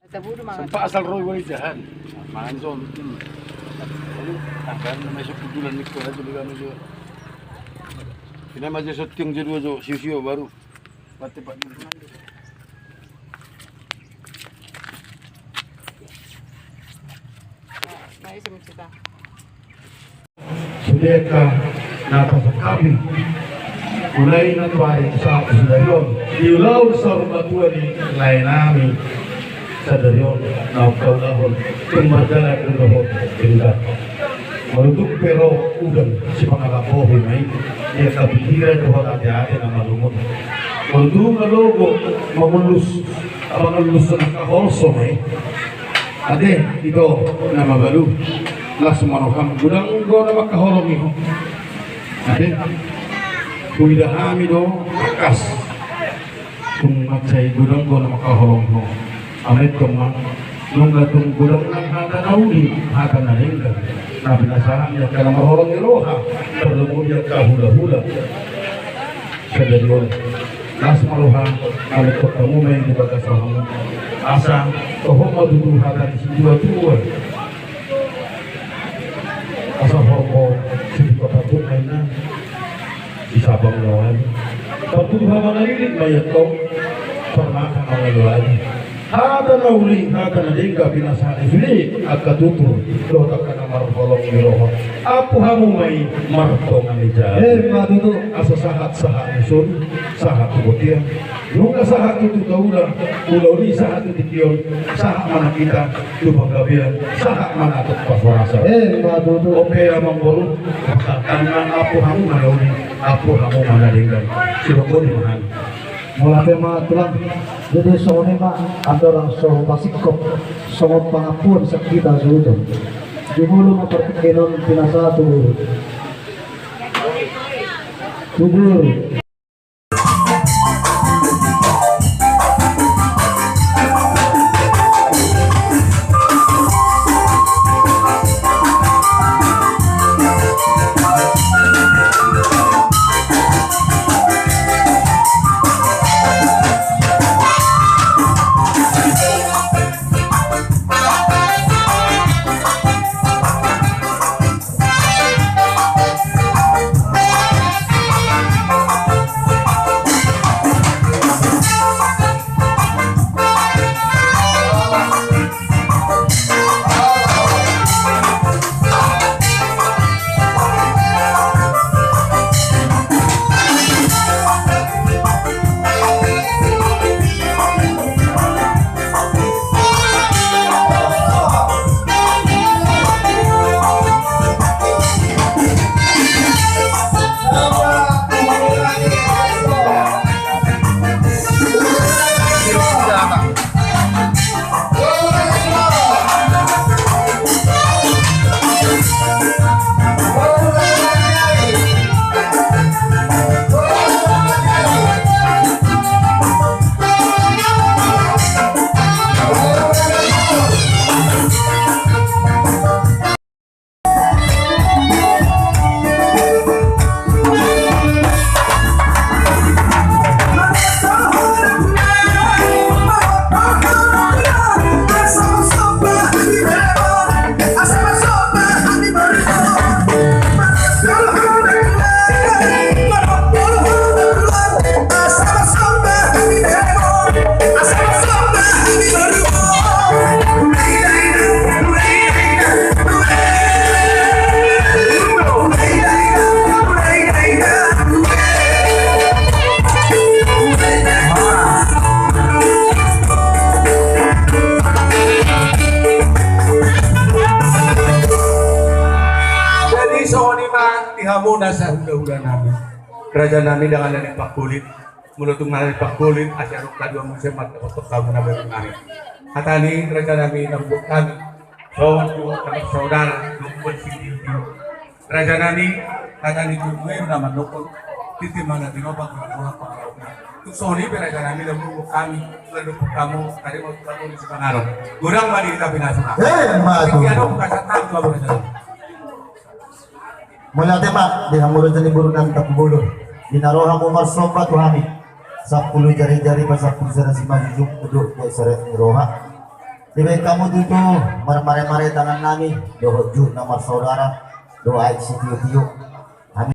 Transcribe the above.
Sampai asal roy wali jahan. Mangan somtin. Lalu akan masuk bulan ni ko jadi kami jo. Kina masih syuting jadi jo siu-siu baru. Pati pak. Sudeka napasok kami. Ulay na tuwain sa Sudaryon. Diulaw sa rumatuan ni lain namin sa Daryon na kaulahon. Kung magdala ng rohon, tinggal. Marudok pero ugan si pangakapohin ay iya kapihiran ko hati-hati na malumot. Marudok na logo, mamulus, abang-alus na nakaholso ay. Ate, ito na mabalu. Las manokam, gudang go na makaholong ito. Ate, kung idahami do, akas. Kung magsay gudang go na makaholong ito. Amit ko man, nung gatong gudang ng hata na uli, hata na ringgan. Nabinasahan niya ka na mahorong iroha, perlu niya ka hula-hula. Sa dalyon, las maluha, alit ko kamu may di pagkasahang. Asa, tohong maduduhagan si dua-dua. Asa hormo, sindi ko patunay na. Isabang lawan. Pagtuduhan mga lilit, mayat ko, parmakan mga lawan. Hada na uli, hada na lingga, binasaan ifili, agkatuto, lotak ka na marfolong iroha. Apo hamo may martong ang ija. Matuto, asa sahat-sahat ison, sahat tubutia. Nung sahat itu taula, ulaw ni sahat itu tiyon, sahat mana kita, lubang gabian, sahat mana atot pasorasa. Matuto, opera manggolo, karena apo hamo malauli, apo hamo manalinggan. Siroko di mahal. Mula tema tulang jadi soalnya mak ada orang so pasikop so pangapun sakita sudah di mulu mempertikinan pinasa tuh muna sa hula-hula namin. Kerajaan namin dengan dari Pak Kulit, mulutung dari Pak Kulit, asyaruk kadua musim untuk kamu nabi kemarin. Kata ini kerajaan namin nambut kami, saudara, lumpur sini. Kerajaan namin, kata ini tujuh nama nukul, titi mana tinobak berpulang pengaruhnya. Untuk soni kerajaan namin nambut kami, lalu kamu tadi mau kamu di Sepangaruh. Gurang madi kita binasa. Tiada bukan satu kamu kerajaan. Mula tema dihamurun sa liburunan Takbulo. Dinaroha mo marsopa tuhami. Sa pulo jari-jari pa sa pulsa na si Majujung Udo kay sa roha. Lebih kamu dito, marmare-mare tangan namin, doho Jun na saudara, doa si tiyo-tiyo.